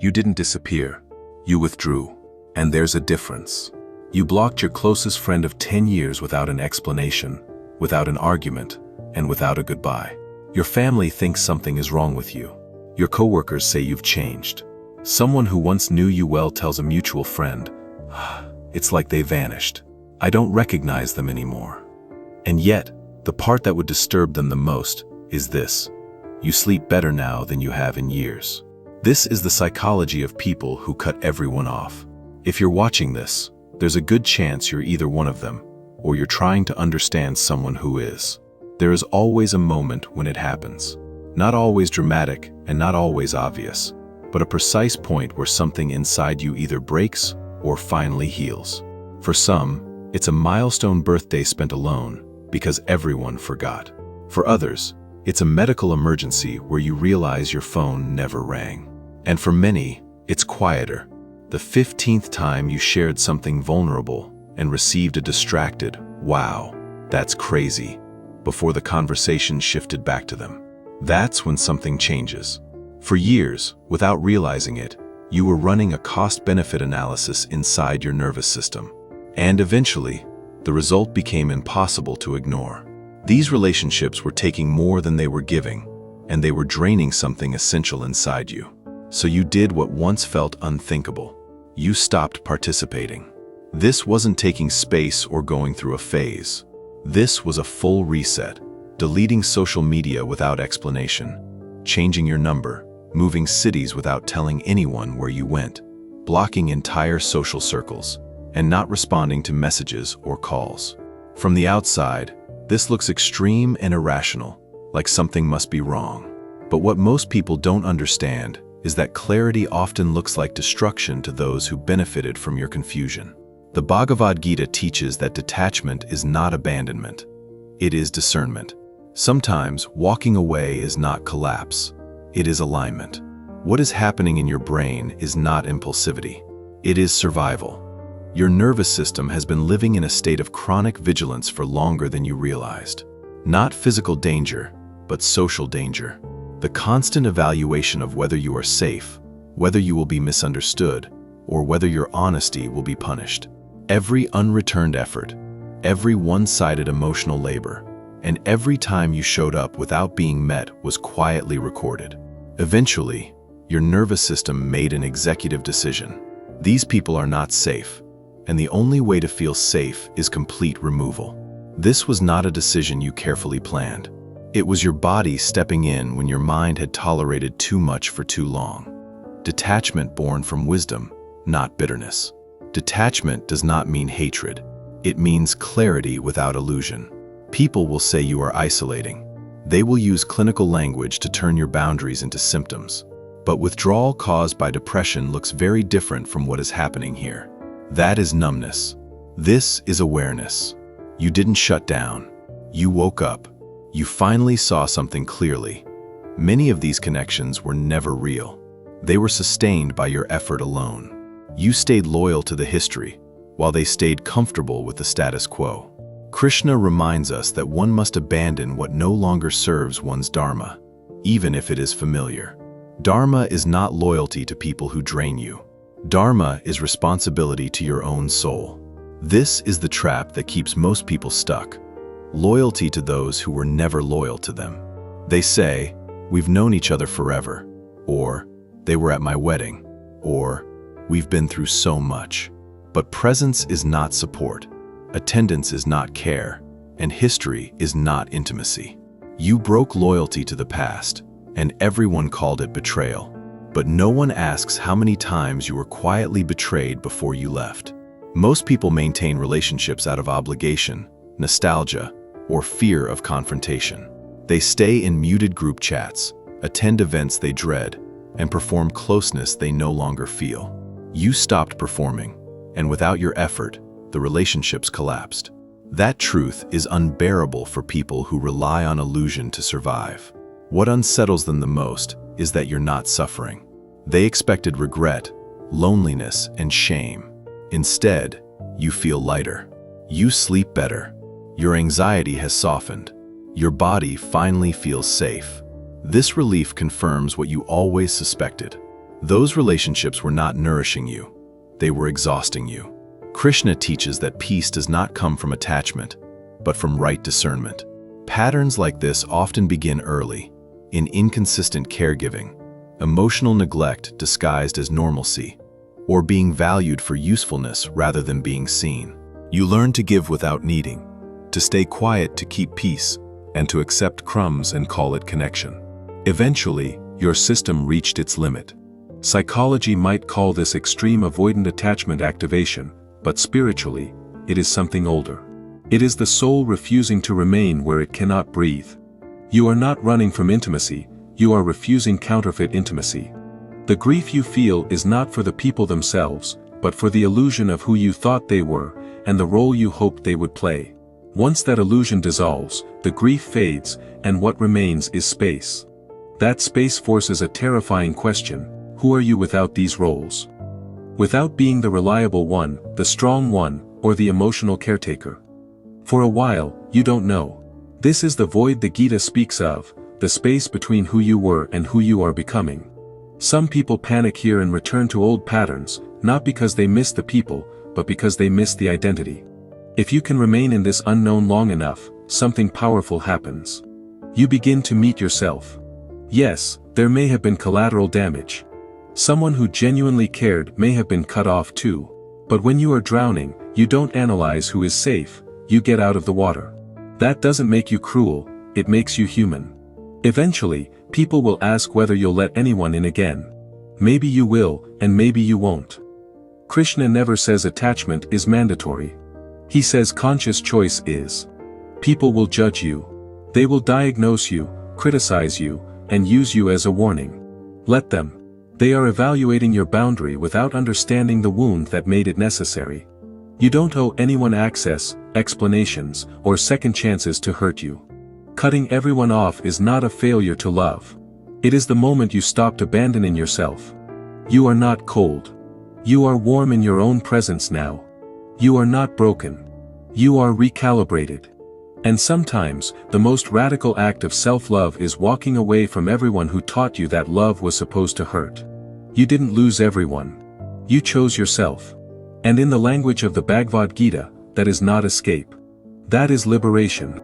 You didn't disappear. You withdrew. And there's a difference. You blocked your closest friend of 10 years without an explanation, without an argument, and without a goodbye. Your family thinks something is wrong with you. Your coworkers say you've changed. Someone who once knew you well tells a mutual friend, "It's like they vanished. I don't recognize them anymore." And yet, the part that would disturb them the most is this: you sleep better now than you have in years. This is the psychology of people who cut everyone off. If you're watching this, there's a good chance you're either one of them, or you're trying to understand someone who is. There is always a moment when it happens. Not always dramatic and not always obvious, but a precise point where something inside you either breaks or finally heals. For some, it's a milestone birthday spent alone because everyone forgot. For others, it's a medical emergency where you realize your phone never rang. And for many, it's quieter. The 15th time you shared something vulnerable and received a distracted, "Wow, that's crazy," before the conversation shifted back to them. That's when something changes. For years, without realizing it, you were running a cost-benefit analysis inside your nervous system. And eventually, the result became impossible to ignore. These relationships were taking more than they were giving, and they were draining something essential inside you. So you did what once felt unthinkable. You stopped participating. This wasn't taking space or going through a phase. This was a full reset, deleting social media without explanation, changing your number, moving cities without telling anyone where you went, blocking entire social circles, and not responding to messages or calls. From the outside, this looks extreme and irrational, like something must be wrong. But what most people don't understand is that clarity often looks like destruction to those who benefited from your confusion. The Bhagwad Gita teaches that detachment is not abandonment. It is discernment. Sometimes walking away is not collapse. It is alignment. What is happening in your brain is not impulsivity. It is survival. Your nervous system has been living in a state of chronic vigilance for longer than you realized. Not physical danger, but social danger. The constant evaluation of whether you are safe, whether you will be misunderstood, or whether your honesty will be punished. Every unreturned effort, every one-sided emotional labor, and every time you showed up without being met was quietly recorded. Eventually, your nervous system made an executive decision. These people are not safe, and the only way to feel safe is complete removal. This was not a decision you carefully planned. It was your body stepping in when your mind had tolerated too much for too long. Detachment born from wisdom, not bitterness. Detachment does not mean hatred. It means clarity without illusion. People will say you are isolating. They will use clinical language to turn your boundaries into symptoms. But withdrawal caused by depression looks very different from what is happening here. That is numbness. This is awareness. You didn't shut down. You woke up. You finally saw something clearly. Many of these connections were never real. They were sustained by your effort alone. You stayed loyal to the history, while they stayed comfortable with the status quo. Krishna reminds us that one must abandon what no longer serves one's dharma, even if it is familiar. Dharma is not loyalty to people who drain you. Dharma is responsibility to your own soul. This is the trap that keeps most people stuck. Loyalty to those who were never loyal to them. They say, "We've known each other forever," or "They were at my wedding," or "We've been through so much." But presence is not support, attendance is not care, and history is not intimacy. You broke loyalty to the past, and everyone called it betrayal. But no one asks how many times you were quietly betrayed before you left. Most people maintain relationships out of obligation, nostalgia, or fear of confrontation. They stay in muted group chats, attend events they dread, and perform closeness they no longer feel. You stopped performing, and without your effort, the relationships collapsed. That truth is unbearable for people who rely on illusion to survive. What unsettles them the most is that you're not suffering. They expected regret, loneliness, and shame. Instead, you feel lighter. You sleep better. Your anxiety has softened. Your body finally feels safe. This relief confirms what you always suspected. Those relationships were not nourishing you. They were exhausting you. Krishna teaches that peace does not come from attachment, but from right discernment. Patterns like this often begin early, in inconsistent caregiving, emotional neglect disguised as normalcy, or being valued for usefulness rather than being seen. You learn to give without needing, to stay quiet to keep peace, and to accept crumbs and call it connection. Eventually, your system reached its limit. Psychology might call this extreme avoidant attachment activation, but spiritually, it is something older. It is the soul refusing to remain where it cannot breathe. You are not running from intimacy, you are refusing counterfeit intimacy. The grief you feel is not for the people themselves, but for the illusion of who you thought they were, and the role you hoped they would play. Once that illusion dissolves, the grief fades, and what remains is space. That space forces a terrifying question: who are you without these roles? Without being the reliable one, the strong one, or the emotional caretaker? For a while, you don't know. This is the void the Gita speaks of, the space between who you were and who you are becoming. Some people panic here and return to old patterns, not because they miss the people, but because they miss the identity. If you can remain in this unknown long enough, something powerful happens. You begin to meet yourself. Yes, there may have been collateral damage. Someone who genuinely cared may have been cut off too. But when you are drowning, you don't analyze who is safe, you get out of the water. That doesn't make you cruel, it makes you human. Eventually, people will ask whether you'll let anyone in again. Maybe you will, and maybe you won't. Krishna never says attachment is mandatory. He says conscious choice is. People will judge you. They will diagnose you, criticize you, and use you as a warning. Let them. They are evaluating your boundary without understanding the wound that made it necessary. You don't owe anyone access, explanations, or second chances to hurt you. Cutting everyone off is not a failure to love. It is the moment you stopped abandoning yourself. You are not cold. You are warm in your own presence now. You are not broken. You are recalibrated. And sometimes, the most radical act of self-love is walking away from everyone who taught you that love was supposed to hurt. You didn't lose everyone. You chose yourself. And in the language of the Bhagwad Gita, that is not escape. That is liberation.